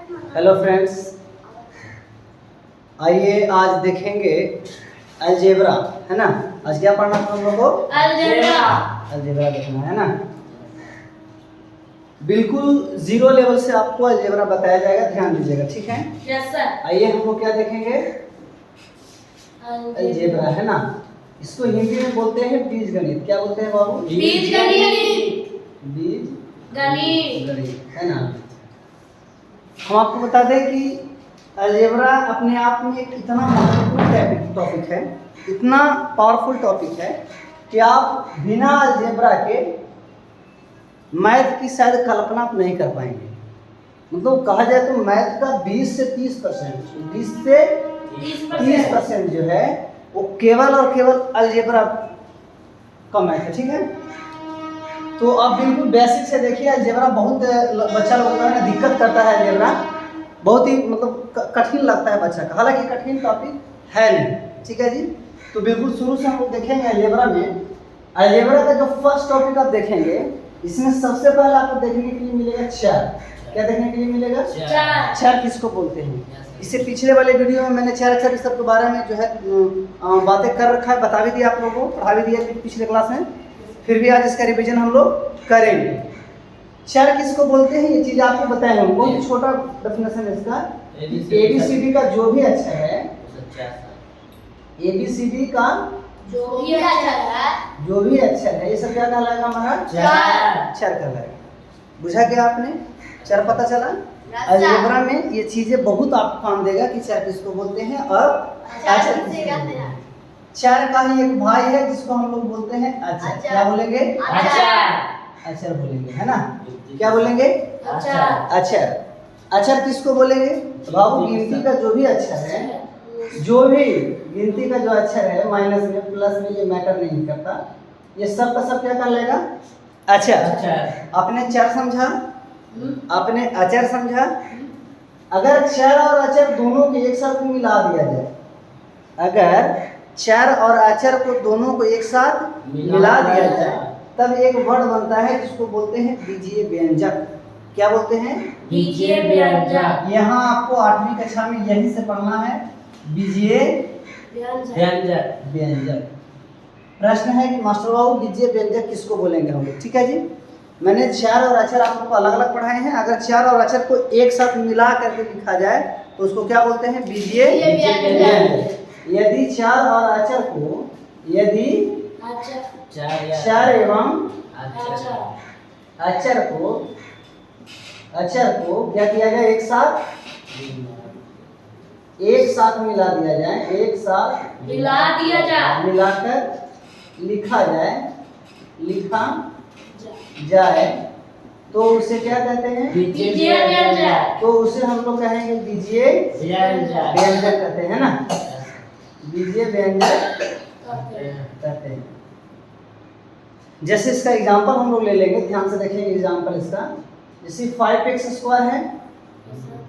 Hello friends, आइए आज देखेंगे अलजेब्रा, है ना। आज क्या पढ़ना था हम लोगों को? अलजेब्रा देखना है ना। बिल्कुल जीरो लेवल से आपको अलजेब्रा बताया जाएगा, ध्यान दीजिएगा, ठीक है? Yes sir. आइए हम लोग क्या देखेंगे? अलजेब्रा, है ना। इसको हिंदी में बोलते हैं बीजगणित। क्या बोलते हैं बाबू? बीजगणित। बीजगणित, है ना। हम आपको बता दें कि अलजेब्रा अपने आप में एक इतना महत्वपूर्ण टॉपिक है, इतना पावरफुल टॉपिक है कि आप बिना अलजेब्रा के मैथ की शायद कल्पना आप नहीं कर पाएंगे। मतलब कहा जाए तो मैथ का 20 से 30% जो है वो केवल और केवल अलजेब्रा का मैथ है, ठीक है। तो अब बिल्कुल बेसिक से देखिए, अलजेब्रा बहुत बच्चा लोगों का ना दिक्कत करता है। अलजेब्रा बहुत ही मतलब कठिन लगता है बच्चा का, हालांकि कठिन टॉपिक है नहीं, ठीक है जी। तो बिल्कुल शुरू से हम लोग देखेंगे अलजेब्रा में। अलजेब्रा का जो फर्स्ट टॉपिक आप देखेंगे, इसमें सबसे पहले आपको देखने के लिए मिलेगा चर। क्या देखने के लिए मिलेगा? चर किसको बोलते हैं? इससे पिछले वाले वीडियो में मैंने चर सब के बारे में जो है बातें कर रखा है, बता भी दिया आप लोगों को, पढ़ा भी दिया पिछले क्लास में। फिर भी आज इसका रिवीजन हम लोग करेंगे। चर किसको बोलते हैं ये चीज आपको बताएंगे हम। बहुत छोटा डेफिनेशन है इसका। एबीसीडी का जो भी अक्षर है, एबीसीडी का जो भी अक्षर है, ये सब क्या कहलाएगा? हमारा चर कहलाएगा। बुझा क्या आपने? चर पता चला? अलजेब्रा में ये चीजें बहुत आपको काम देगा कि चर किसको बोलते हैं और अक्षर किसको बोलते हैं। चर का ही एक भाई है जिसको हम लोग बोलते हैं अक्षर। क्या बोलेंगे? अक्षर बोलेंगे, है ना। क्या बोलेंगे? अक्षर। अक्षर किसको बोलेंगे? बाबू गिनती का जो भी अक्षर है, जो भी गिनती का जो अक्षर है, माइनस में प्लस में ये मैटर नहीं करता, ये सब का सब क्या कर लेगा? अक्षर। आपने चर समझा, आपने अक्षर समझा। अगर चर और अक्षर दोनों को एक साथ मिला दिया जाए, अगर चर और अक्षर को दोनों को एक साथ मिला दिया जाए, तब एक वर्ड बनता है जिसको बोलते हैं बीजीय व्यंजक। क्या बोलते हैं? बीजीय व्यंजक। यहाँ आपको 8वीं कक्षा में यही से पढ़ना है, बीजीय व्यंजक। प्रश्न है कि मास्टर बाबू बीजीय व्यंजक किसको बोलेंगे हम लोग? ठीक है जी। मैंने चर और अक्षर आपको अलग अलग पढ़ाए हैं। अगर चर और अक्षर को एक साथ मिला करके लिखा जाए तो उसको क्या बोलते हैं? बीजीय व्यंजक। यदि चर और अक्षर को, यदि चर एवं अक्षर को क्या किया जाए? एक साथ मिला दिया जाए, एक साथ मिलाकर लिखा जाए तो उसे क्या कहते हैं? बीजीय व्यंजक। तो उसे हम लोग कहेंगे बीजीय व्यंजक कहते हैं ना। बीजीय व्यंजक कहते हैं। जैसे इसका एग्जांपल हम लोग ले लेंगे, ध्यान से देखेंगे एग्जांपल इसका। जैसे 5x² है,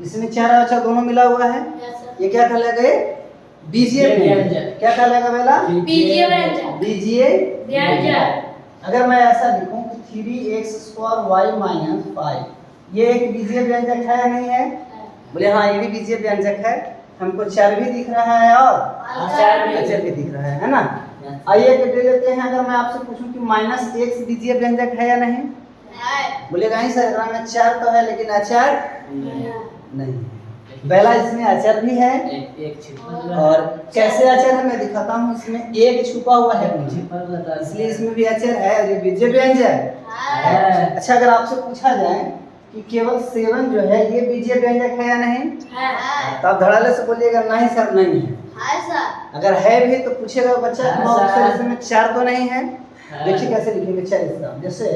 इसमें चर और अक्षर दोनों मिला हुआ है, ये क्या कहलाएगा? बीजीय व्यंजक। क्या कहलाएगा बेला? बीजीय व्यंजक। बीजीय व्यंजक। अगर मैं ऐसा लिखूं कि 3x² y - 5, ये एक बीजीय व्यंजक है या नहीं है? बोले हाँ, ये भी बीजीय व्यंजक है। हमको चर भी दिख रहा है और अक्षर भी दिख रहा है ना। आइए ले लेते हैं। अगर मैं आपसे पूछूं कि -x बीजीय व्यंजक है या नहीं? बोलेगा नहीं सर, में चर तो है लेकिन अक्षर नहीं। पहला इसमें अक्षर भी है, और कैसे अक्षर है मैं दिखाता हूँ। इसमें एक छुपा हुआ है, इसलिए इसमें भी अक्षर है और ये बीजीय व्यंजक है। अच्छा, अगर आपसे पूछा जाए कि केवल 7 जो है ये बीजीय व्यंजक है या नहीं, तो आप धड़ाले से बोलिएगा नहीं सर, नहीं है। अगर है भी तो पूछेगा बच्चा सर इसमें 4 तो नहीं है। देखिए कैसे लिखेंगे चर इसका। जैसे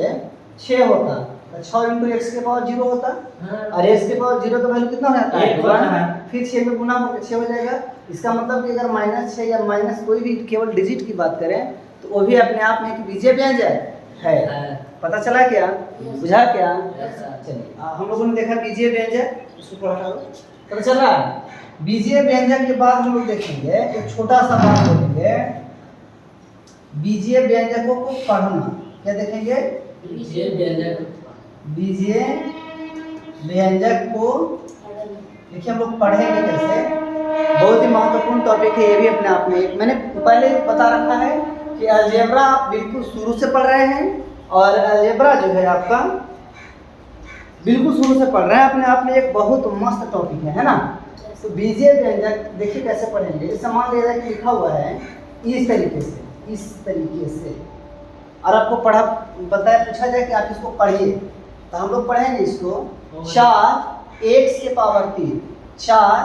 6 होता तो 6 × x के पावर 0 होता, और x के पावर 0 तो वैल्यू कितना हो जाता है? 1। फिर 6 में गुना होकर 6 हो जाएगा। इसका मतलब कि अगर -6 या माइनस कोई भी केवल डिजिट की बात करें तो वो भी अपने आप में एक बीजीय व्यंजक है। पता चला क्या? बुझा क्या? चलिए, हम लोगों ने देखा बीजीय व्यंजक, उसको थोड़ा पता चल रहा है। बीजीय व्यंजक के बाद हम लोग देखेंगे एक छोटा सा बात बोलेंगे, बीजीय व्यंजकों को पढ़ना। क्या देखेंगे? बीजीय व्यंजक को देखिए हम लोग पढ़ेंगे कैसे, बहुत ही महत्वपूर्ण टॉपिक है ये भी अपने आप में। मैंने पहले बता रखा है कि अलजेब्रा आप बिल्कुल शुरू से पढ़ रहे हैं, और अलजेब्रा जो है आपका बिल्कुल शुरू से पढ़ रहे हैं, अपने आप में एक बहुत मस्त टॉपिक है ना। तो बीजीय व्यंजक देखिए कैसे पढ़ेंगे। जैसे मान लीजिए कि लिखा हुआ है इस तरीके से, और आपको पूछा जाए कि आप इसको पढ़िए, तो हम लोग पढ़ेंगे इसको 4 x के पावर 3, 4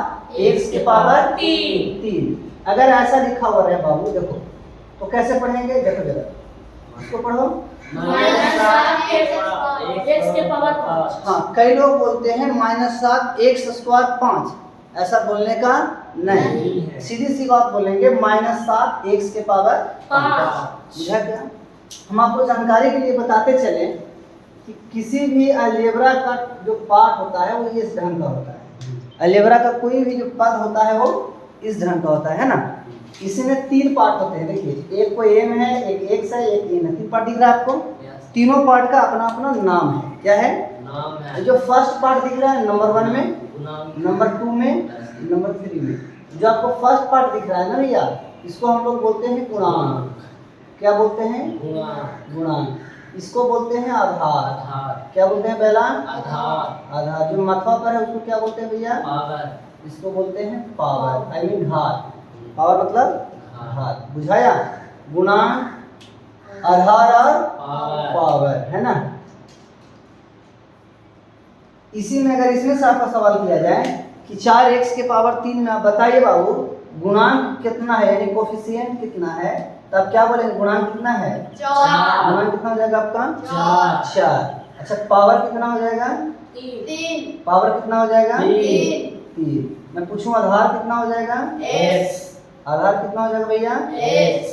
x के पावर 3। अगर ऐसा लिखा हुआ रहे बाबू देखो, तो कैसे पढ़ेंगे, देखो जरा इसको पढ़ो। x के पावर 5। हाँ, कई लोग बोलते हैं -7 x² 5, ऐसा बोलने का नहीं है, सीधी सी बात बोलेंगे -7 x के पावर 5। बुझा क्या? हम आपको जानकारी के लिए बताते चले कि किसी भी अलजेब्रा का जो पार्ट होता है वो इस ढंग का होता है। अलजेब्रा का कोई भी जो पद होता है वो इस ढंग का होता है ना। इसमें 3 पार्ट होते हैं, देखिए एक को m है, एक x है, एक n है। 3 पार्ट दिख रहा है आपको? तीनों पार्ट का अपना अपना नाम है। क्या है? नाम है। जो फर्स्ट पार्ट दिख रहा है नंबर 1 में, नंबर 2 में, नंबर 3 में, जो आपको फर्स्ट पार्ट दिख रहा है ना भैया, इसको हम लोग बोलते हैं गुणांक। क्या बोलते हैं? गुणांक। इसको बोलते हैं आधार। क्या बोलते हैं पहला? आधार। जो मथवा पर है उसको क्या बोलते हैं भैया? पावर। इसको बोलते हैं पावर, आई मीन घात। पावर मतलब घात। बुझाया? गुणांक, आधार और पावर, है ना। इसी में अगर इसमें से आपका सवाल किया जाए कि 4x के पावर 3 में आप बताइए बाबू गुणांक कितना है, यानी कोफिशिएंट कितना है, तब क्या बोलेंगे? गुणांक कितना है? 4। गुणांक कितना हो जाएगा आपका? 4। अच्छा, पावर कितना हो जाएगा? 3। पावर कितना हो जाएगा? 3। मैं पूछूं आधार कितना हो जाएगा? x। आधार कितना हो जाएगा भैया? x।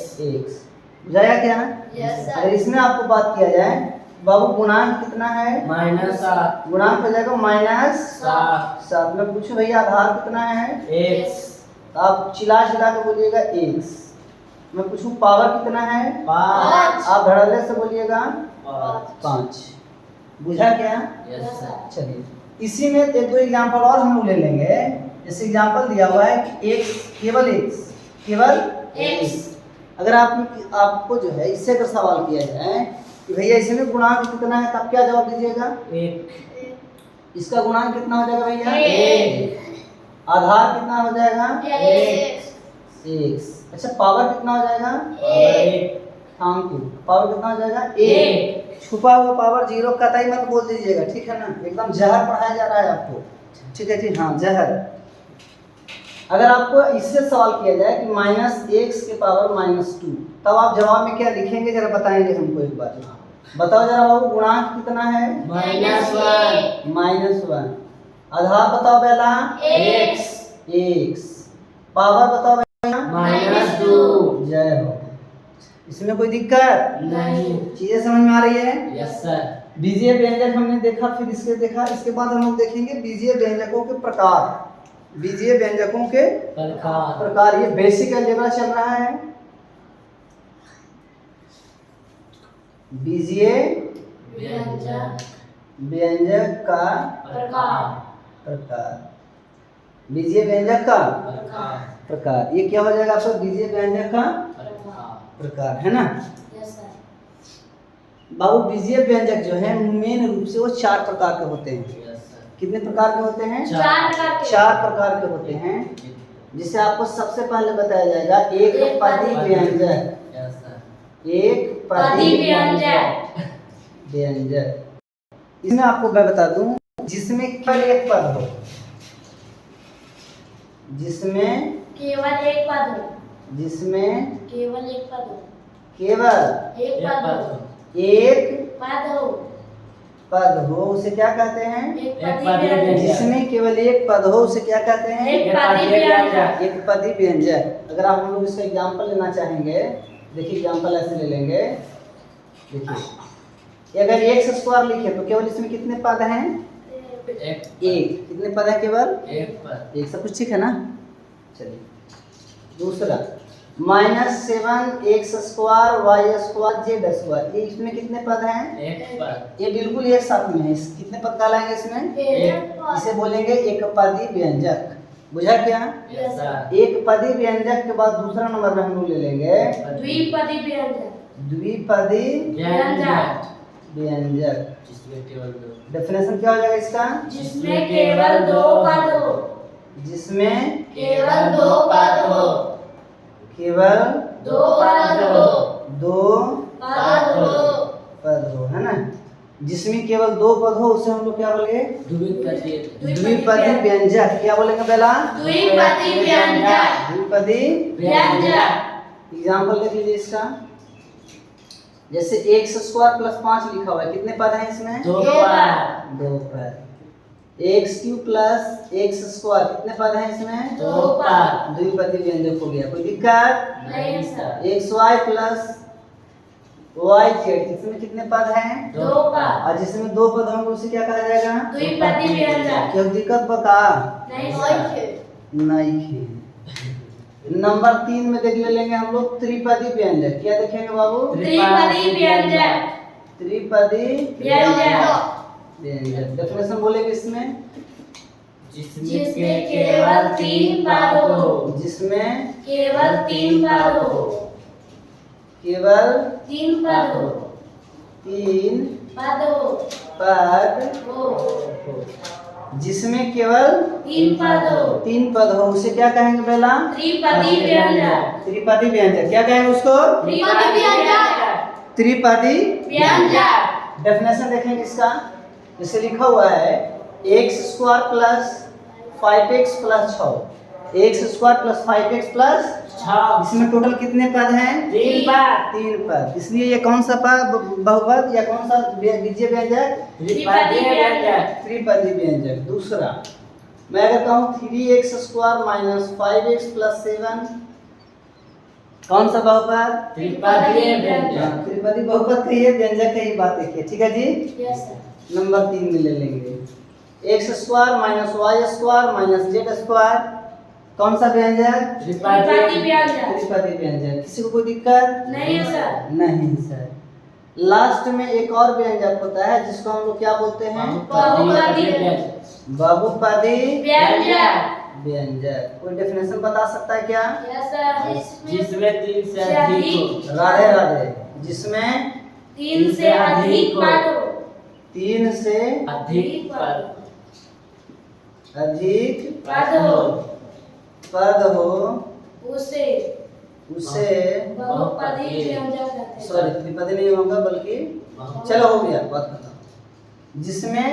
बुझाया क्या? Yes sir. अगर इसमें आपको बात किया जाए बाबू गुणांक कितना है? -7। गुणांक हो जाएगा -7। मैं पूछूं भैया आधार कितना है? x। तो आप चिल्ला के बोलिएगा x। मैं पूछूं पावर कितना है? 5। आप धड़ल्ले से बोलिएगा 5। बुझा क्या? Yes sir. चलिए इसी में एक दो एग्जांपल और हम लोग ले लेंगे। जैसे एग्जांपल दिया हुआ है कि केवल x। अगर आपको जो है इससे अगर सवाल किया जाए कि भैया इसमें गुणांक कितना है, तब क्या जवाब दीजिएगा? 1। इसका गुणांक कितना हो जाएगा भैया? 1। आधार कितना हो जाएगा? x। अच्छा, पावर कितना हो जाएगा? 1। Thank you. पावर कितना हो जाएगा? 1। छुपा हुआ पावर 0 कतई मत बोल दीजिएगा, ठीक है ना। एकदम जहर पढ़ाया जा रहा है आपको, ठीक है जी। हाँ, जहर। अगर आपको इससे सवाल किया जाए कि -x के पावर -2, तब आप जवाब में क्या लिखेंगे, जरा बताएंगे हमको एक बार। बताओ जरा बाबू गुणांक कितना है? -1। आधार बताओ पहला? x। पावर बताओ भैया? -2। जय हो। इसमें कोई दिक्कत नहीं। चीजें समझ में आ रही है? Yes sir. बीजीय व्यंजक हमने देखा, फिर इसके देखा, इसके बाद हम लोग देखेंगे बीजीय व्यंजकों के प्रकार। बीजीय व्यंजकों के प्रकार, ये बेसिक अलजेब्रा चल रहा है। बीजीय व्यंजक का प्रकार। बीजीय व्यंजक का प्रकार, ये क्या हो जाएगा आपका? बीजीय व्यंजक का प्रकार, है ना बाबू। बीजीय व्यंजक जो है मेन रूप से वो 4 प्रकार के होते हैं। कितने प्रकार के होते हैं? 4 प्रकार के होते हैं, जिसे आपको सबसे पहले बताया जाएगा एक पदी व्यंजक। एक पदी व्यंजक। इसमें आपको मैं बता दूं जिसमें केवल एक पद हो, जिसमें केवल एक पद हो। जिसमें केवल एक पद हो। केवल एक पद हो। एक पद हो। पद हो उसे क्या कहते हैं? एक पदी पदी व्यंजक। जिसमें केवल एक पद हो उसे क्या कहते हैं? एक पदी व्यंजक। एक पदी व्यंजक। अगर आप हम लोग इसका एग्जाम्पल लेना चाहेंगे, देखिए एग्जाम्पल ऐसे ले लेंगे। देखिए अगर x² लिखे तो केवल इसमें कितने पद हैं? एक। कितने पद है? केवल एक पद। एक। सब कुछ ठीक है ना। चलिए दूसरा, -7 x square y square z square, ये इसमें कितने पद हैं? एक पद। ये बिल्कुल एक साथ में है। कितने पद कहलाएंगे इसमें? इसे बोलेंगे एक पदी व्यंजक। बुझा क्या? Yes, sir. एक पदी व्यंजक के बाद दूसरा नंबर में हम लोग ले लेंगे द्विपदी व्यंजक। द्विपदी व्यंजक। व्यंजक। जिसमें केवल दो। डेफिनेशन क्या हो जाएगा इसका? जिसमें केवल दो पद हो। जिसमें केवल दो पद हो। केवल दो पद हो। दो पद हो। पद हो, है ना? जिसमें केवल दो पद हो उसे हम लोग क्या बोलेंगे? द्विपदी। द्विपदी व्यंजक। क्या बोलेंगे पहला? द्विपदी व्यंजक। द्विपदी व्यंजक। एग्जाम्पल देख लीजिए इसका। जैसे x स्क्वायर प्लस 5 लिखा हुआ है, कितने पद हैं इसमें? दो पद। दो पद। x cube plus x square, कितने पद हैं इसमें? दो पद। द्विपदी व्यंजक हो गया। कोई दिक्कत? नहीं सर। xy प्लस yz, इसमें कितने पद हैं? दो पद। और जिसमें दो पद होंगे उसे क्या कहा जाएगा? द्विपदी व्यंजक। क्या दिक्कत बता? नहीं सर। नहीं। नंबर 3 में देख लेंगे हम लोग त्रिपदी व्यंजक। क्या देखेंगे बाबू? त्रिपदी व्यंजक। त्रिपदी व्यंजक। व्यंजक। डेफिनेशन बोलेंगे इसमें? जिसमें केवल तीन पद हो। जिसमें केवल तीन पद हो। केवल तीन पद हो। तीन पद हो। पद हो। जिसमें केवल तीन पद हो। तीन पद हो उसे क्या कहेंगे पहला? त्रिपदी व्यंजक। त्रिपदी व्यंजक। क्या कहेंगे उसको? त्रिपदी व्यंजक। त्रिपदी व्यंजक। डेफिनेशन देखेंगे इसका। जैसे लिखा हुआ है x square plus 5x plus 6, x square plus 5x plus 6, इसमें टोटल कितने पद हैं? तीन पद। तीन पद। इसलिए ये कौन सा पद बहुपद या कौन सा बीजीय व्यंजक? त्रिपदी व्यंजक। त्रिपदी व्यंजक। दूसरा मैं अगर कहूँ 3x square minus 5x plus 7, कौन सा बहुपद? त्रिपदी व्यंजक। त्रिपदी बहुपद कहिए, व्यंजक कहिए, बात देखिए। ठीक है जी। Yes sir. नंबर 3 में ले लेंगे x square minus y square minus z square, कौन सा व्यंजक? त्रिपदी व्यंजक। त्रिपदी व्यंजक। किसी को कोई दिक्कत? नहीं सर। नहीं सर। लास्ट में एक और व्यंजक होता है जिसको हम लोग क्या बोलते हैं? बहुपदी बहुपदी व्यंजक। व्यंजक। कोई डेफिनेशन बता सकता है क्या? Yes sir. जिसमें तीन से अधिक हो। राधे राधे। जिसमें तीन से अधिक पद हो। तीन से अधिक पद। अधिक पद हो। पद हो उसे उसे बहुपदी व्यंजक कहते हैं। सॉरी त्रिपदी नहीं होगा बल्कि चलो हो गया, बात खत्म। जिसमें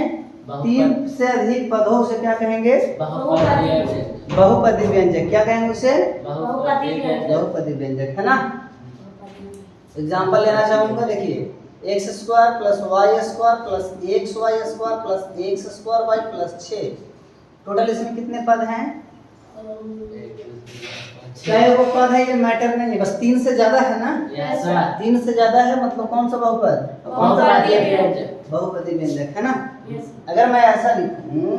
तीन से अधिक पद हो उसे क्या कहेंगे? बहुपदी व्यंजक। बहुपदी व्यंजक। क्या कहेंगे उसे? बहुपदी व्यंजक। बहुपदी व्यंजक, है ना? एग्जाम्पल लेना चाहूंगा। देखिए x square plus y square plus x y square plus x square y plus 6, total इसमें कितने पद हैं? चाहे वो पद है ये मैटर नहीं है, बस 3 से ज्यादा है ना? Yes sir. 3 से ज्यादा है मतलब कौन सा बहुपद? कौन सा बहुपदी व्यंजक। बहुपदी व्यंजक, है ना? यस। अगर मैं ऐसा लिखूं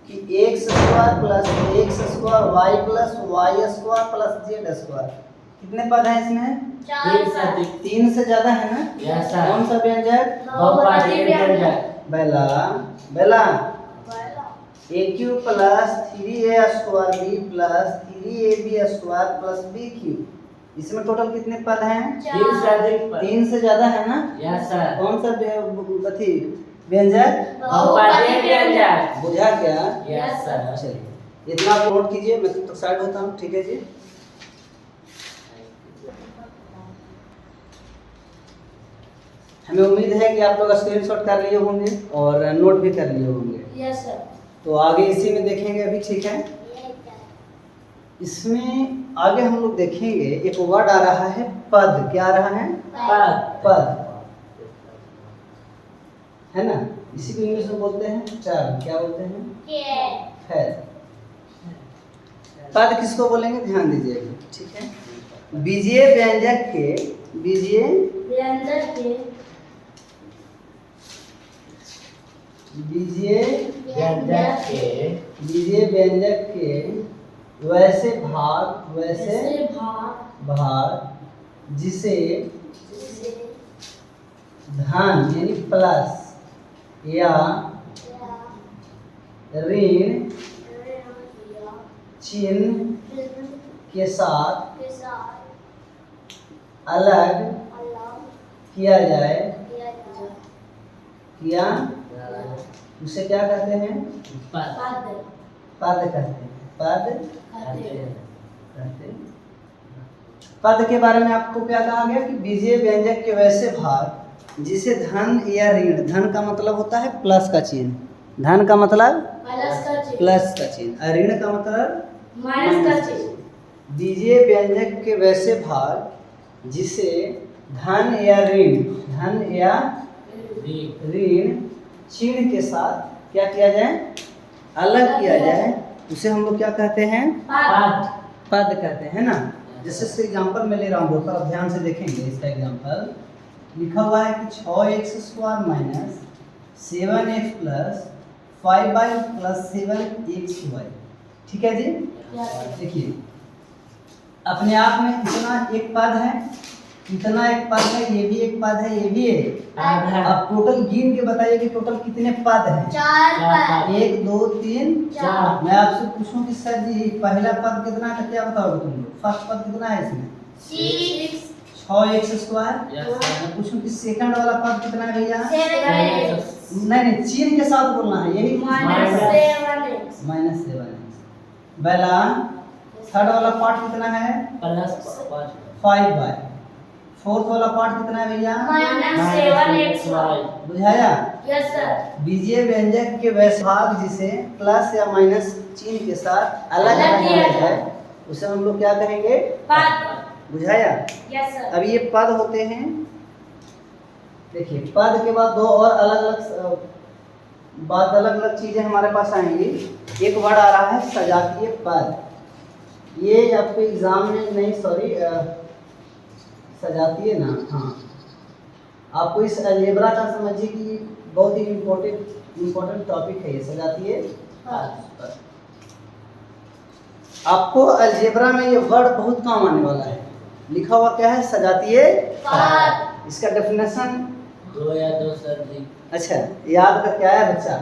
कि x square plus x square y plus y square plus z square, कितने पद हैं इसमें? तीन से अधिक। 3 से ज्यादा है ना? Yes sir. कौन सा व्यंजक? बहुपदी व्यंजक। बेला बेला a cube plus 3a square b plus 3ab square plus b cube, इसमें टोटल कितने पद हैं? तीन से अधिक पद। 3 से ज्यादा है ना? Yes sir. कौन सा अथी व्यंजक? बहुपदी व्यंजक। बुझा क्या? Yes sir. चलिए इतना आप नोट कीजिए, मैं तो साइड होता हूँ। ठीक है जी। हमें उम्मीद है कि आप लोग स्क्रीनशॉट कर लिए होंगे और नोट भी कर लिए होंगे। Yes sir. तो आगे इसी में देखेंगे अभी। ठीक है, इसमें आगे हम लोग देखेंगे एक वर्ड आ रहा है पद। क्या आ रहा है? पद। पद, है ना? इसी को इंग्लिश में बोलते हैं टर्म। क्या बोलते हैं? है। पद किसको बोलेंगे ध्यान दीजिएगा। ठीक है, बीजीय व्यंजक के बीजीय व्यंजक के बीजीय व्यंजक के बीजीय व्यंजक के वैसे भाग वैसे भाग भाग जिसे जिसे धन यानी प्लस या ऋण चिन्ह के साथ अलग किया जाए किया उसे क्या कहते हैं? पद पद कहते हैं। पद कहते हैं। कहते हैं। पद के बारे में आपको क्या कहा गया कि बीजीय व्यंजक के वैसे भाग जिसे धन या ऋण, धन का मतलब होता है प्लस का चिन्ह, धन का मतलब प्लस का चिन्ह, और ऋण का मतलब माइनस का चिन्ह। बीजीय व्यंजक के वैसे भाग जिसे धन या ऋण चिन्ह के साथ क्या किया जाए? अलग किया जाए, उसे हम लोग क्या कहते हैं? पद पद कहते हैं ना। जैसे इसका एग्जाम्पल मैं ले रहा हूँ, दोस्तों आप ध्यान से देखेंगे। इसका एग्जाम्पल लिखा हुआ है कि 6x² minus 7x plus 5y plus 7xy। ठीक है जी। देखिए अपने आप में इतना एक पद है, इतना एक पद है, ये भी एक पद है, ये भी एक। अब टोटल गिन के बताइए कि टोटल कितने पद हैं? 4 1 2 3 4। मैं आपसे पूछूं कि सर जी पहला पद कितना है तो क्या बताओगे तुम लोग? फर्स्ट पद कितना है इसमें? 6x²। मैं पूछूं कि सेकंड वाला पद कितना है भैया? नहीं चिन्ह के साथ बोलना है, यही -7x। पहला थर्ड वाला पार्ट कितना है? +5y। फोर्थ वाला पार्ट कितना है भैया? -7xy। बुझाया? Yes sir. बीजीय व्यंजक के वैसे भाग जिसे प्लस या माइनस चिन्ह के साथ अलग किया जाए उसे हम लोग क्या कहेंगे? पद। बुझाया? Yes sir. अब ये पद होते हैं। देखिए पद के बाद दो और अलग अलग चीजें हमारे पास आएंगी। एक वर्ड आ रहा है सजातीय पद। ये आपको एग्जाम में नहीं, सॉरी सजातीय ना, हाँ आपको इस अलजेब्रा का समझिए कि बहुत ही इम्पोर्टेंट टॉपिक है ये सजातीय पद। आपको अलजेब्रा में ये वर्ड बहुत काम आने वाला है। लिखा हुआ क्या है? सजातीय पद। इसका डेफिनेशन 2 या 2 से अधिक। अच्छा याद करके आया बच्चा?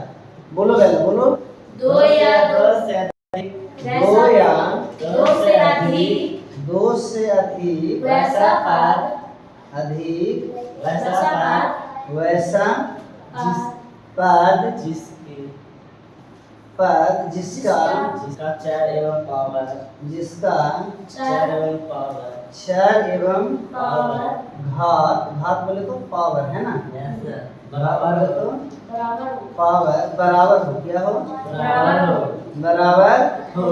बोलो पहले बोलो। 2 या 2 से अधिक, 2 या 2 से अधिक 2 से अधिक वैसा पद अधिक वैसा पद वैसा पद जिसका 4 एवं पावर जिसका 4 एवं पावर क्षर एवं पावर घात बोले तो पावर है ना, बराबर बोले तो बराबर पावर बराबर हो, क्या हो? बराबर हो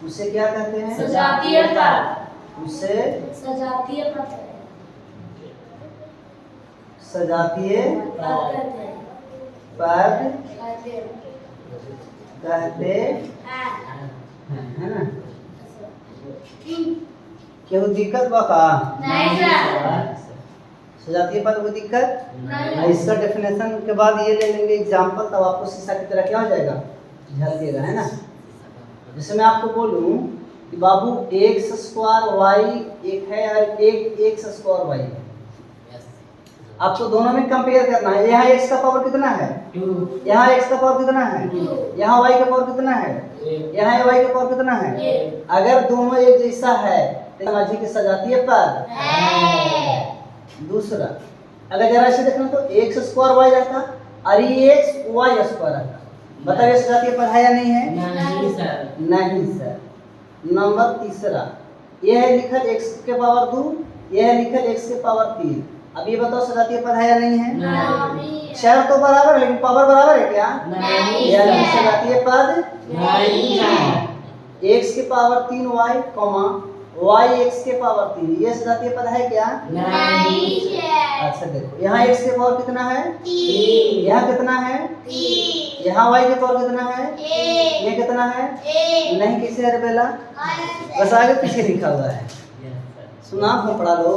उसे क्या कहते हैं? सजातीय पद। उसे सजातीय पद सजातीय कहते हैं। पद कहते कहते हैं। है ना। क्यों दिक्कत बा का? नहीं सर। सजातीय पद को दिक्कत नहीं। इसका डेफिनेशन के बाद ये ले लेंगे एग्जाम्पल, तब आपको शीशा की तरह क्या हो जाएगा? झलकेगा, है ना। जैसे मैं आपको बोलूं कि बाबू x² y एक है और एक x² y है, आपको दोनों में कंपेयर करना है। यहाँ x का पावर कितना है? 2। यहाँ x का पावर कितना है? 2। यहाँ y का पावर कितना है? 1। यहाँ y का पावर कितना है? 1। अगर दोनों एक जैसा है तो समझिए कि सजातीय पद है। दूसरा अगर जरा से देखना तो x² y रहता और ये x y² रहता, बताइए सजातीय पद है या नहीं है? नहीं सर। नहीं सर। नंबर तीसरा ये है लिखल x के पावर 2, ये है लिखल x के पावर 3। अब ये बताओ सजातीय पद है या नहीं है? नहीं। क्षर तो बराबर है लेकिन पावर बराबर है क्या? नहीं यानी है। सजातीय पद नहीं है। x के power 3 y comma y x के पावर 3, ये सजातीय पद है क्या? नहीं है। अच्छा देखो यहाँ x के पावर कितना है? 3। यहाँ कितना है? 3। यहाँ y के पावर कितना है? 1। ये कितना है? 1। नहीं किसे है बेला? बस आगे पीछे लिखा हुआ है, सुना हम पढ़ा लो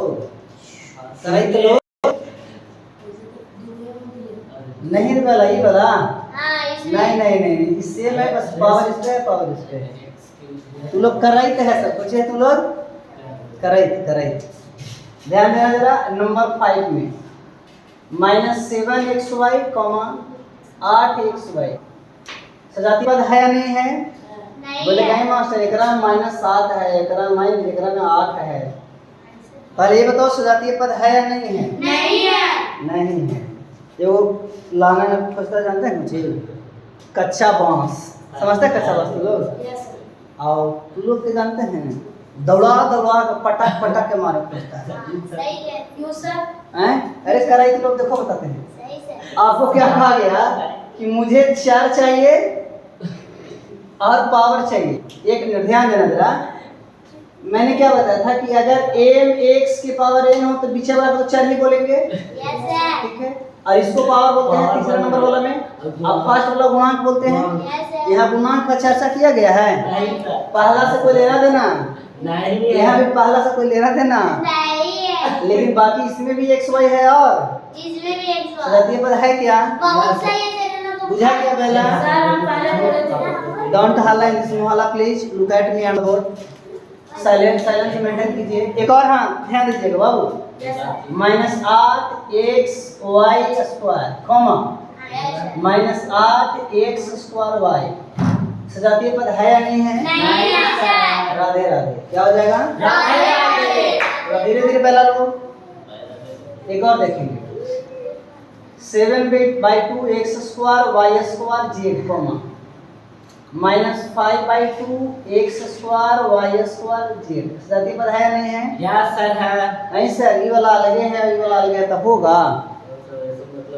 सही तो लो। नहीं रे बेला ये वाला नहीं इससे मैं बस पावर इस पे है, पावर इस पे है। तू लोग कर रही तो है सब कुछ है, तू लोग करेक्ट। ध्यान देना जरा नंबर 5 में -7xy, 8xy सजाती पद है या नहीं है? बोले कहीं मास्टर एकरा में -7 है, एकरा में 8 है। पहले ये बताओ सजातीय पद है या नहीं है? नहीं है। ये वो लाना में फंसता जानते हैं मुझे, कच्चा बांस समझते हैं कच्चा बांस लोग, और तुम लोग के जानते हैं दौड़ा के पटक के मारे फंसता है। हैं? अरे कराई तो लोग देखो बताते हैं। आपको क्या कहा गया कि मुझे 4 चाहिए और पावर चाहिए। एक मिनट ध्यान देना जरा, मैंने क्या बताया था कि अगर m x की पावर n हो तो पीछे वाला तो 4 ही बोलेंगे, ठीक है। और इसको पावर बोलते हैं तीसरा नंबर वाला में, अब फर्स्ट वाला गुणांक बोलते हैं। यहाँ गुणांक का चर्चा किया गया है, पहला से कोई लेना देना नहीं, यहाँ भी पहला से कोई लेना देना, लेकिन बाकी इसमें भी x y है और सजातीय पद है क्या? बुझा क्या पहला? डोंट हल्ला इन दिस मोहल्ला please, look at me and board, silence maintain कीजिए। एक और हाँ ध्यान दीजिएगा बाबू, -8xy² कॉमा -8x² y सजातीय पद है या नहीं है? राधे राधे। क्या हो जाएगा? धीरे धीरे पहला लो, एक और देखेंगे 7/2 x² y² z comma -5/2 x² y² z सजातीय पद है या नहीं है? यस सर है। नहीं सर, ये वाला अलग है, ये वाला अलग है, तब होगा।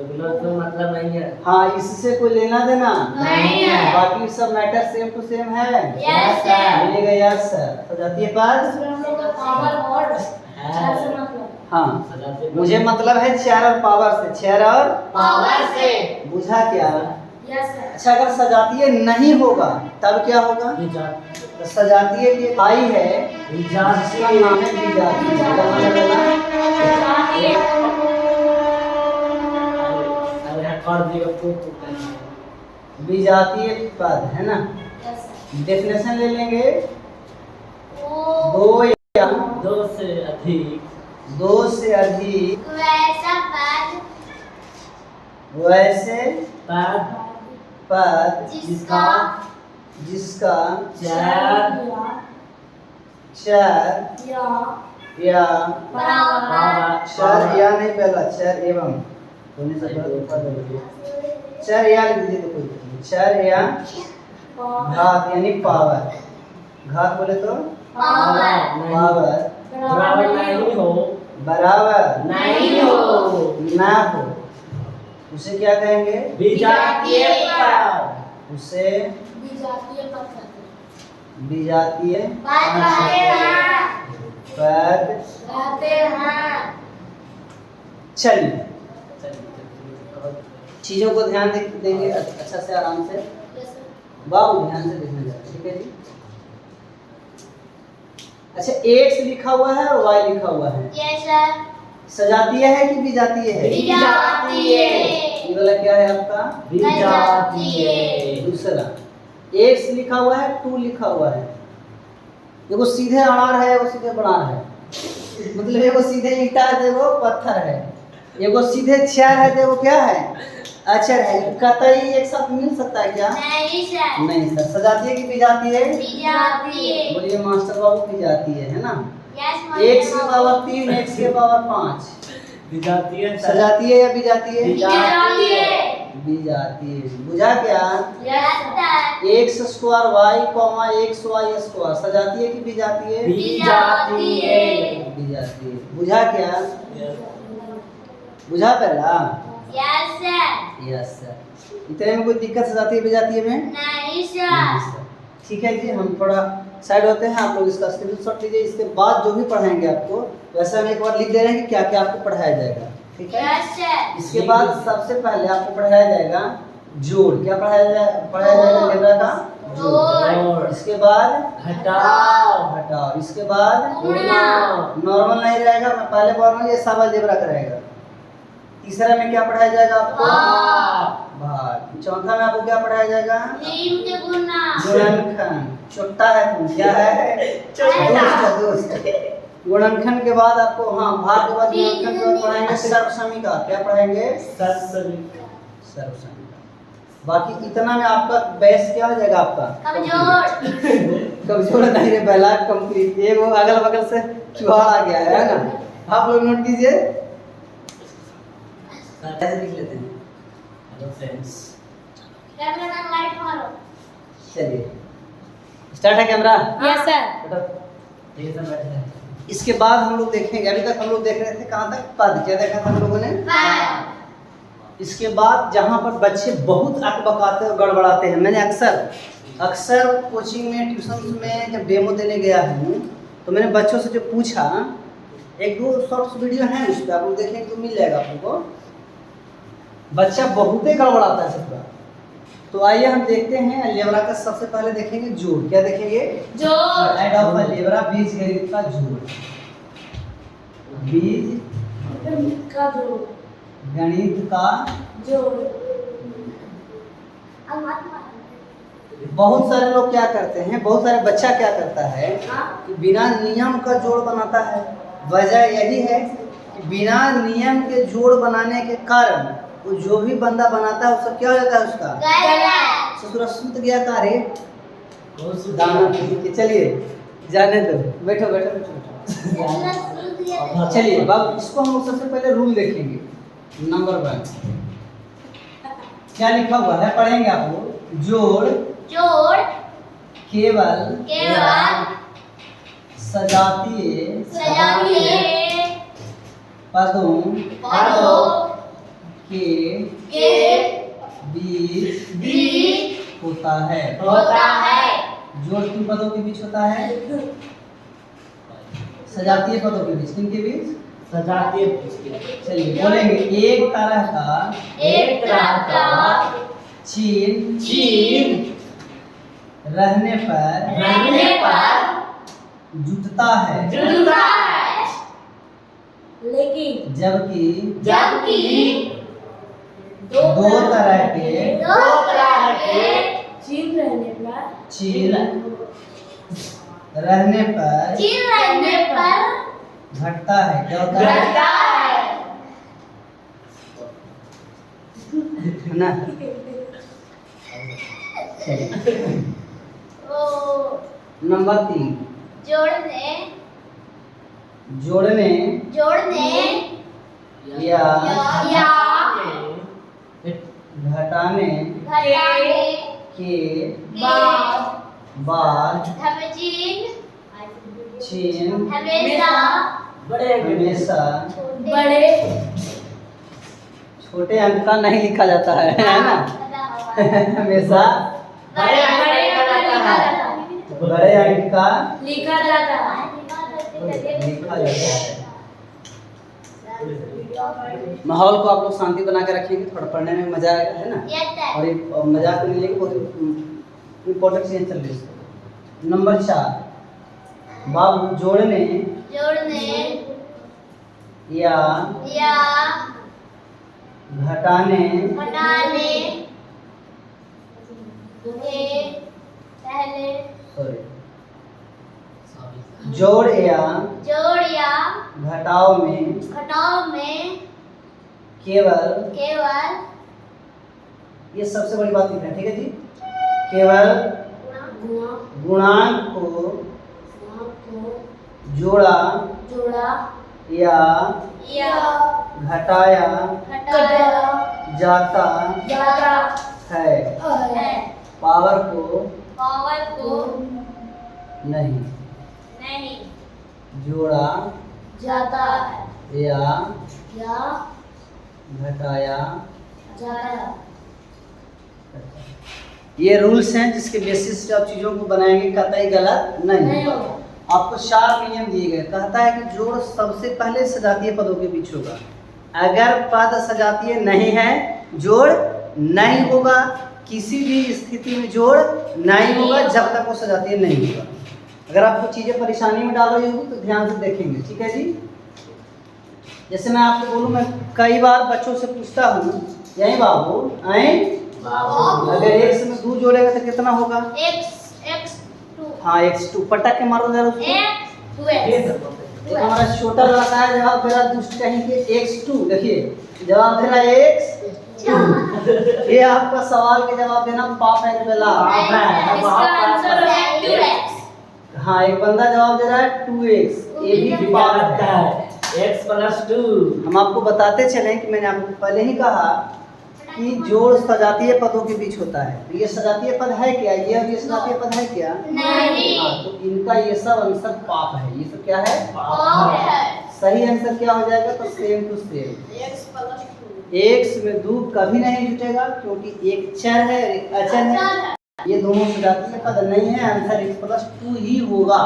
मतलब नहीं है। हाँ, इससे कोई लेना देना नहीं है। बाकी सब मैटर सेम टू सेम है। Yes sir. मिलेगा यस सर। सजातीय पद हाँ, मुझे मतलब है 4 और पावर से, 4 और बुझा क्या? अच्छा, अगर सजातीय नहीं होगा तब क्या होगा? तो सजातीय की आई है जिसका नाम है विजातीय। विजातीय पद है ना, डेफिनेशन ले लेंगे, दो या दो से अधिक वैसा पद वैसे पद जिसका चार या चार या नहीं पहला चार एवं होने से चार या लिख दीजिए तो कोई 4 या घात यानी पावर, घात बोले तो पावर बराबर ना हो उसे क्या कहेंगे? विजातीय पद। उसे विजातीय पद। चलिए चीजों को ध्यान देंगे अच्छा से, आराम से बाबू ध्यान से देखना चाहिए, ठीक है जी। अच्छा, x लिखा हुआ है और y लिखा हुआ है, सजातीय है कि विजातीय है? ये वाला क्या है आपका? विजातीय। दूसरा x लिखा हुआ है, 2 लिखा हुआ है, देखो सीधे अनार है, वो सीधे बनार है, मतलब एगो सीधे ईंटा है, देखो पत्थर है, एगो सीधे 4 है, देखो क्या है? अक्षर है। कतई एक साथ मिल सकता है क्या? नहीं सर। सजातीय की विजातीय है? बोलिए मास्टर बाबू, विजातीय है ना। x की पावर 3 x की पावर 5 विजातीय। सजातीय या विजातीय? विजातीय। बुझा क्या? x² y, xy² सजातीय की विजातीय? विजातीय। बुझा क्या? बुझा पहला? Yes sir. इतने में कोई दिक्कत सजातीय विजातीय में? नहीं सर। ठीक है जी, हम थोड़ा साइड होते हैं, आप लोग इसका स्क्रीनशॉट लीजिए। इसके बाद जो भी पढ़ाएंगे आपको, वैसे हम एक बार लिख दे रहे हैं कि क्या क्या आपको पढ़ाया जाएगा, ठीक है। इसके बाद सबसे पहले आपको पढ़ाया जाएगा जोड़। क्या पढ़ाया जाएगा? अलजेब्रा का जोड़। इसके बाद हटाओ। इसके बाद नॉर्मल नहीं रहेगा, मैं पहले बोल रहा हूँ, ये सब अलजेब्रा कराएगा। तीसरा में क्या पढ़ाया जाएगा आपको? भाग। चौथा में आपको क्या पढ़ाया जाएगा? गुणनखंड। छोटा है तुम, क्या है? दोस्त। गुणनखंड के बाद आपको हाँ भाग के बाद गुणनखंड के बाद पढ़ाएंगे सर्वसमीका। क्या पढ़ाएंगे? सर्वसमीका। सर्वसमीका। बाकी इतना में आपका बेस क्या हो जाएगा आपका? कमजोर। कमजोर नहीं रे पहला कंप्लीट। ये वो अगल बगल से चुहाड़ आ गया है ना। आप लोग नोट कीजिए, ऐसे लिख लेते हैं। Hello friends. Camera man light मारो। चलिए स्टार्ट है कैमरा। Yes sir. बेटा ये सब बैठे हैं। इसके बाद हम लोग देखेंगे, अभी तक हम लोग देख रहे थे कहाँ तक? पद। क्या देखा था हम लोगों ने? इसके बाद जहाँ पर बच्चे बहुत अकबकाते और गड़बड़ाते हैं, मैंने अक्सर कोचिंग में ट्यूशन में जब डेमो देने गया हूँ तो मैंने बच्चों से जो पूछा, एक दो शॉर्ट्स वीडियो हैं उस पर आप लोग देखेंगे तो मिल जाएगा आप लोगों को। बच्चा बहुत ही गड़बड़ाता है सबका। तो आइए हम देखते हैं अलजेब्रा का। सबसे पहले देखेंगे जोड़। क्या देखेंगे? जोड़। ऐड ऑफ अलजेब्रा, बीजगणित का जोड़। बीज का जोड़। गणित का जोड़। बहुत सारे लोग क्या करते हैं, बहुत सारे बच्चा क्या करता है कि बिना नियम का जोड़ बनाता है। वजह यही है कि बिना नियम के जोड़ बनाने के कारण वो जो भी बंदा बनाता है उसका क्या हो जाता है? उसका ससुरसुत गया कार्य दाना पी के। चलिए जाने दो, बैठो बैठो बैठो। चलिए बाबू इसको हम लोग सबसे पहले रूल देखेंगे। नंबर 1 क्या लिखा हुआ है पढ़ेंगे आप लोग। जोड़ केवल सजातीय पदों के बीच होता है। जोड़ किन पदों के बीच होता है? सजातीय पदों के बीच। किन के बीच? सजातीय। चलिए बोलेंगे। एक तरह का चिन्ह रहने पर जुटता है, लेकिन जबकि दो तरह के चिन्ह रहने पर चिन्ह रहने पर घटता है। क्या होता है? है ना? चलिए नंबर 3 जोड़ने या घटाने के बाद चिन्ह हमेशा छोटे अंक का नहीं लिखा जाता है ना? हमेशा बड़े अंक का लिखा जाता है। लिखा जाता है। माहौल को आप लोग शांति बना के रखेंगे, थोड़ा पढ़ने में मजा आएगा, है ना? और ये मजाक नहीं लेंगे, बहुत इम्पोर्टेंट चीज चल रही है। नंबर 4 बाबू जोड़ने या घटाने जोड़ या घटाव में केवल ये सबसे बड़ी बात लिखना है, ठीक है जी? केवल गुणांक को जोड़ा या घटाया जाता है, पावर को नहीं जोड़ा जाता या या घटाया। जाता। ये रूल्स हैं जिसके बेसिस पे आप चीज़ों को बनाएंगे, कतई गलत नहीं होगा। आपको 4 नियम दिए गए। कहता है कि जोड़ सबसे पहले सजातीय पदों के बीच होगा। अगर पद सजातीय नहीं है जोड़ नहीं होगा। किसी भी स्थिति में जोड़ नहीं होगा जब तक वो सजातीय नहीं होगा। अगर आपको चीज़ें परेशानी में डाल रही होगी तो ध्यान से देखेंगे, ठीक है जी? जैसे मैं आपको बोलूँ, मैं कई बार बच्चों से पूछता हूँ, यही बाबू आए अगर 1 से 2 जोड़ेगा तो कितना होगा? x2। हाँ x2 पटक के मारो जरा उसको। x2 एक हमारा छोटा लड़का है, जवाब दे रहा दुष्ट कहीं के x2। देखिए जवाब दे रहा x2। ये आपका सवाल के जवाब देना पाप है बेला। इसका आंसर है 2x। हाँ, एक बंदा जवाब दे रहा है 2x, ये भी पाप है। x + 2। हम आपको बताते चलें कि मैंने आपको पहले ही कहा कि जोड़ सजातीय पदों के बीच होता है। तो ये सजातीय पद है क्या? ये और ये सजातीय पद है क्या? नहीं। हाँ, तो इनका ये सब आंसर पाप है। ये सब क्या है? पाप है। सही आंसर क्या हो जाएगा? तो same to same x + 2। x में 2 कभी नहीं जुटेगा, क्योंकि एक चर है और एक अचर है। ये दोनों सजातीय पद नहीं है, आंसर x + 2 ही होगा।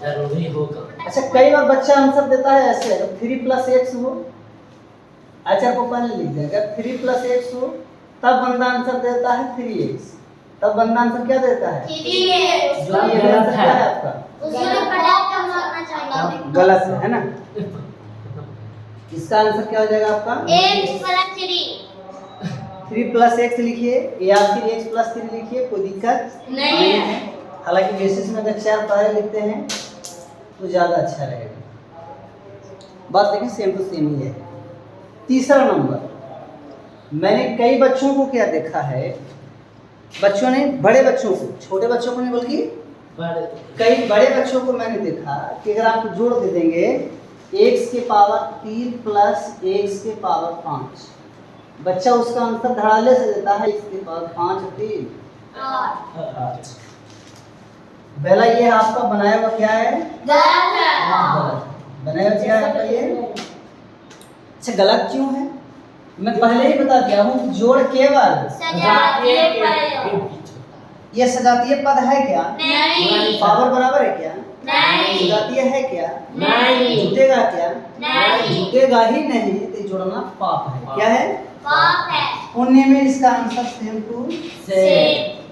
जरूरी होगा। अच्छा, कई बार बच्चा आंसर देता है ऐसे, अगर 3 + x हो, आचार को पहले लिख देगा 3 + x हो, तब बंदा आंसर देता है 3x। तब बंदा आंसर क्या देता है? 3x। जो ये आंसर क्या है आपका? उसने पढ़ा कम करना चाहिए। गलत है ना? इसका आंसर क्या हो जाएगा आपका? x + 3। 3 + x लिखिए या फिर x + 3 लिखिए, कोई दिक्कत नहीं है। हालांकि बेसिस में अगर 4 पहले लिखते हैं तो ज़्यादा अच्छा रहेगा। बात देखिए सेम टू सेम ही है। तीसरा नंबर, मैंने कई बच्चों को क्या देखा है, बच्चों ने, बड़े बच्चों को, छोटे बच्चों को नहीं बल्कि कई बड़े बच्चों को मैंने देखा कि अगर आप जोड़ दे देंगे x के पावर 3 + x के पावर 5, बच्चा उसका आंसर धड़ाले से देता है x के पावर 5 और 3। पहला ये आपका बनाया हुआ क्या है? गलत है। गलत। बनाया हुआ क्या है आपका ये? अच्छा, गलत क्यों है? मैं पहले ही बता दिया हूँ, जोड़ केवल सजातीय पद। ये सजातीय पद है क्या? नहीं। पावर बराबर है क्या? नहीं। सजातीय है क्या? नहीं। जुटेगा क्या? नहीं। जुटेगा ही नहीं, तो जोड़ना पाप है। क्या है? पाप है। पुण्य में इसका आंसर सेम टू सेम।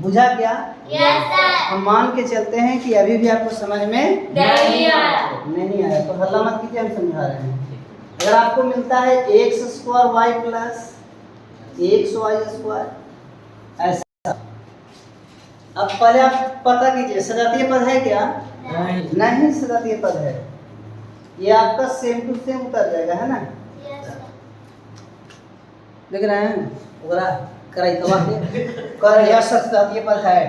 बुझा क्या? Yes sir. हम मान के चलते हैं कि अभी भी आपको समझ में नहीं आया। नहीं आया, तो हल्ला मत कीजिए, हम समझा रहे हैं। अगर आपको मिलता है x² y + xy², ऐसा, अब पहले आप पता कीजिए सजातीय पद है क्या? नहीं सजातीय पद है। ये आपका सेम टू सेम उतर जाएगा, है ना? देख रहे हैं ओकरा कराई तबा के कर, यह सजातीय पद है।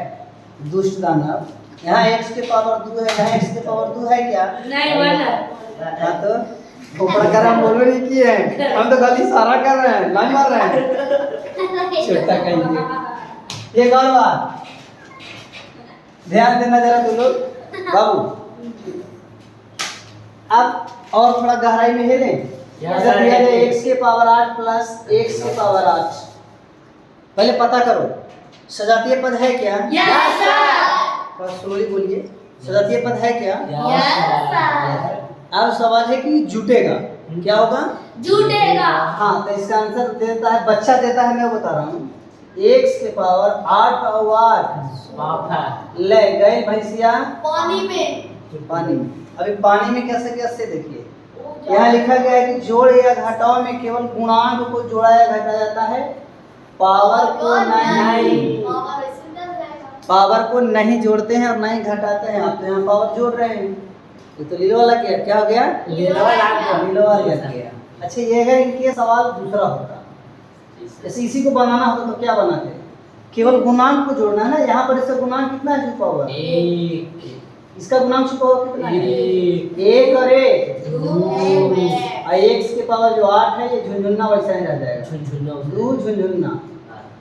दुष्ट दानव, यहाँ x के पावर 2 है, यहाँ x के पावर 2 है क्या? नहीं बना। हाँ, तो खोपड़ा कर हम बोलवे नहीं किए हैं, हम तो खाली इशारा कर रहे हैं, लाइन मार रहे हैं। छोटा कहेंगे। एक और बात ध्यान देना जरा तुम लोग बाबू। अब और थोड़ा गहराई में हेले। अगर दिया जाए x के पावर 8 + x के पावर 8, पहले पता करो सजातीय पद है क्या? Yes sir. थोड़ा स्लोली बोलिए, सजातीय पद है क्या? Yes sir. अब सवाल है कि जुटेगा, क्या होगा? जुटेगा। हाँ, तो इसका आंसर देता है, बच्चा देता है, मैं बता रहा हूँ x के पावर 8 और 8 ले गए भैंसिया पानी में। पानी में। अभी पानी में कैसे कैसे देखिए, यहाँ लिखा गया है कि जोड़ या घटाव में केवल गुणांक को जोड़ा या घटा जाता है, पावर को नहीं। पावर को नहीं जोड़ते हैं और नहीं घटाते हैं। आप तो यहाँ पावर जोड़ रहे हैं, ये तो लीलो वाला क्या हो गया? लीलो वाला गया। अच्छा, ये अगर इनके सवाल दूसरा होता, जैसे इसी को बनाना होता तो क्या बनाते? केवल गुणांक को जोड़ना है ना। यहाँ पर इसका गुणांक कितना है छुपा हुआ? 1। इसका गुणांक छुपा हुआ कितना है? 1 और 1 और x के पावर जो 8 है, ये झुनझुन्ना वैसा ही रह जाएगा। 2 झुनझुन्ना।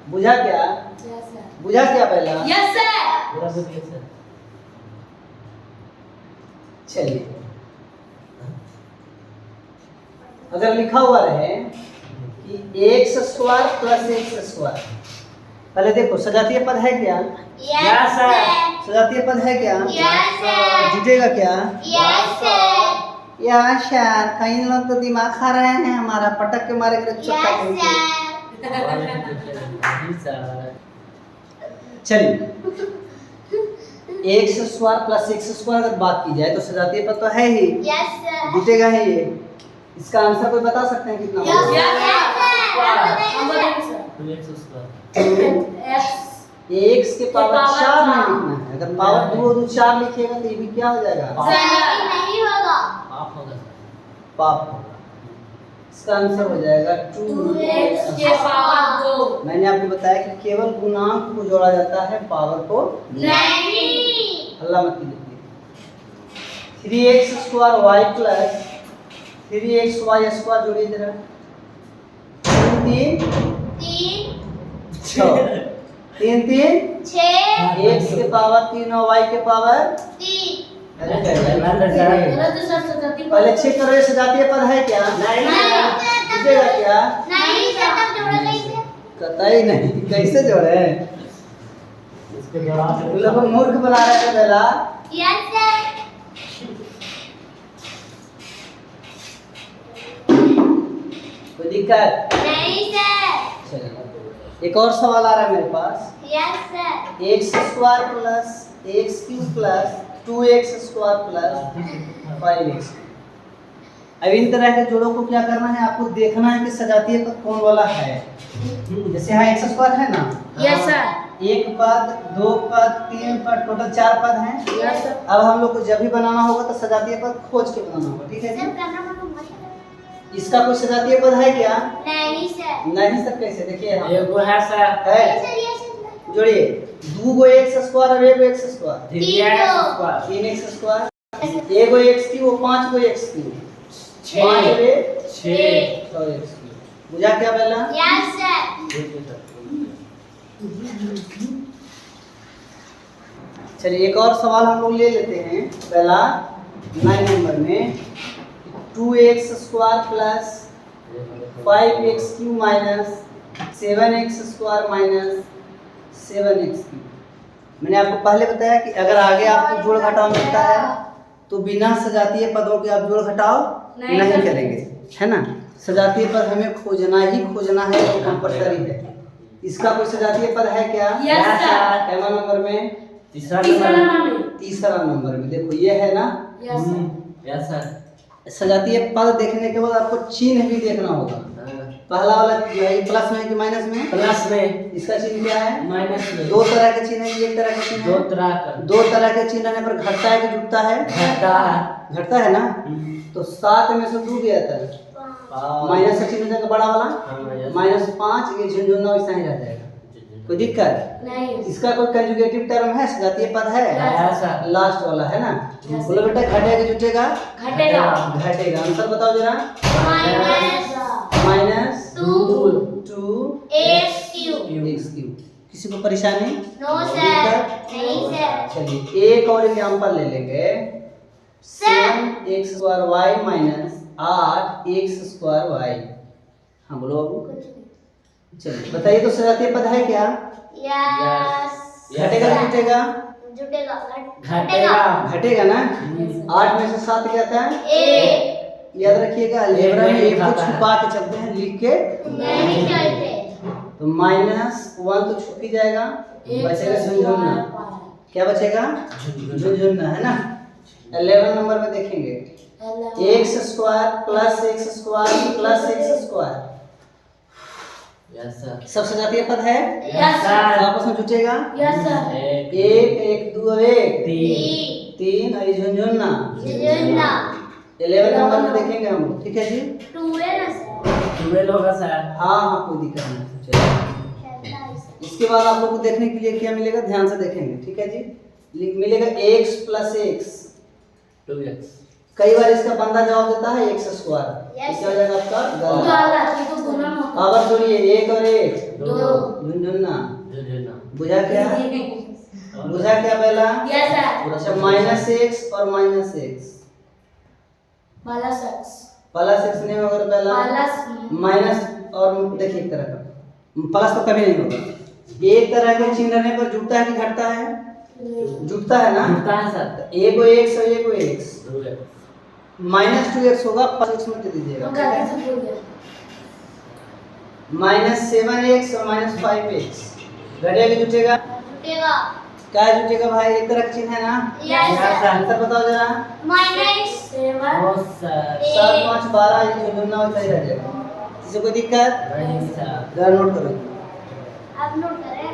बुझा क्या? बुझा क्या पहला? Yes sir. चलिए, अगर लिखा हुआ रहे कि x² + x², पहले देखो सजातीय पद है क्या? Yes sir. सजातीय पद है क्या? Yes sir. जुटेगा क्या? Yes sir. यार कई लोग तो दिमाग खा रहे हैं हमारा, पटक के मारे चोटा यस सर। चलिए, x² + x² अगर बात की जाए तो सजातीय पद तो है ही, यस सर। जुटेगा ही ये। इसका आंसर कोई बता सकते हैं कितना होगा? एक्स के पावर 4 में लिखना है। अगर पावर 2 और 4 लिखिएगा तो ये भी क्या हो जाएगा? सर नहीं होगा। पाप होगा सर। पाप होगा। इसका आंसर हो जाएगा 2x के पावर 2। मैंने आपको बताया कि केवल गुणांक को जोड़ा जाता है, पावर को नहीं। हल्ला मत कीजिए। 3x square y plus 3xy square जोड़िए जरा। 3 6 3 3 6 x के पावर 3 और y के पावर 3। अरे गलत सर सजाती पहले चेक करो ये सजातीय पद है क्या? नहीं पूछेगा क्या? नहीं सर तब जोड़ा कैसे? कतई नहीं। कैसे जोड़े? इसको जोड़ा तुम लोग को मूर्ख बना रहे थे बेला। Yes sir. कोई दिक्कत? नहीं सर। चलिए एक और सवाल आ रहा है मेरे पास। Yes sir. X square plus X cube plus 2x square plus 5x। अब इन तरह के जोड़ों को क्या करना है? आपको देखना है कि सजातीय पद कौन वाला है। जैसे यहाँ x स्क्वायर है ना, यस सर। एक पद, दो पद, तीन पद, टोटल 4 पद हैं। Yes sir. अब हम लोग को जब भी बनाना होगा तो सजातीय पद खोज के बनाना होगा, ठीक है जी? सर करना मत। इसका कोई सजातीय पद है क्या? नहीं सर। नहीं सर। कैसे? देखिए यहाँ एगो है सर है। Sir yes sir. जोड़िए 2 गो x स्क्वायर और 1 गो x square, 3x 3x square, 1 गो x क्यूब और 5 गो x क्यूब, 5 6 रे 6 और x क्यूब। बुझा क्या पहला? Yes sir. चलिए एक और सवाल हम लोग ले लेते हैं। पहला 9 नंबर में 2x square plus 5x cube minus 7x square minus 7x cube. मैंने आपको पहले बताया कि अगर आगे आपको जोड़ घटाव मिलता है तो बिना सजातीय पदों के आप जोड़ घटाव नहीं करेंगे, है ना? सजातीय पद हमें खोजना ही खोजना है, तो कंपलसरी है। इसका कोई सजातीय पद है क्या? Yes sir. कैमा नंबर में? तीसरा नंबर तीसरा नंबर में। देखो ये है ना यस सर। यस सर सजातीय पद। देखने के बाद आपको चिन्ह भी देखना होगा। पहला वाला जो है प्लस में है कि माइनस में? प्लस में। इसका चिन्ह क्या है? माइनस में। दो तरह के चिन्ह है, एक तरह के चिन्ह दो है। तरह का दो तरह के चिन्ह रहने पर घटता है कि जुटता है? घटा है। घटता है ना। तो 7 में से 2 गया था, माइनस का चिन्ह जाएगा बड़ा वाला, -5, ये झुनझुना वैसा ही रह जाएगा। कोई दिक्कत? नहीं। इसका कोई कंजुगेटिव टर्म है, सजातीय पद है? यस सर लास्ट वाला है ना। बोलो बेटा घटेगा कि जुटेगा? घटेगा। घटेगा। आंसर बताओ जरा। -2 x क्यूब। x cube. किसी को परेशानी? No sir. नहीं सर। चलिए एक और एग्जांपल ले लेंगे। Sir. 7x square y minus 8x square y। हाँ बोलो बाबू। चलिए बताइए तो सजातीय पद है क्या? यस। घटेगा कि जुटेगा? जुटेगा। घटेगा। घटेगा ना। 8 में से 7 क्या था? 1। याद रखिएगा अलजेब्रा में एक को छुपा के चलते हैं, लिख के नहीं चलते। तो -1 तो छुप ही जाएगा, बचेगा झुनझुना। क्या बचेगा? झुनझुना, है ना। 11 नंबर में देखेंगे x square plus x square plus x square. Yes sir सब सजातीय पद है। Yes sir. आपस में जुटेगा। Yes sir. 1 1 2 और 1 3 3 और ये झुनझुना। झुनझुना। 11 नंबर में देखेंगे हम लोग, ठीक है जी। 2 है ना सर। 12 होगा सर। हाँ हाँ कोई दिक्कत नहीं। चलिए इसके बाद आप लोग को देखने के लिए क्या मिलेगा, ध्यान से देखेंगे, ठीक है जी। मिलेगा x प्लस x। 2x कई बार इसका बंदा जवाब देता है x स्क्वायर, Yes. क्या हो जाएगा आपका? गलत। गलत। ये तो गुना होगा। पावर जोड़िए 1 और 1 2 झुनझुना। झुनझुना बुझा क्या? बुझा क्या पहला? Yes sir. अच्छा -x और -x plus x। Plus x नहीं होगा तो पहला प्लस माइनस। और देखिए एक तरह का प्लस तो कभी नहीं होगा। एक तरह के चिन्ह रहने पर जुटता है कि घटता है? जुटता है ना। जुटता है सर। 1 को x और 1 को x। 2x -2x होगा, प्लस x मत दीजिएगा। तो गलत से बोल दिया। -7x और -5x घटेगा कि जुटेगा? जुटेगा। क्या जुटेगा भाई? एक तरह का चिन्ह है ना। Yes sir. आंसर बताओ जरा। -7 ओ सर 7 5 12 ये झुनझुना होता ही रह जाएगा। किसी को दिक्कत? नहीं सर जरा नोट करो। अब नोट करें।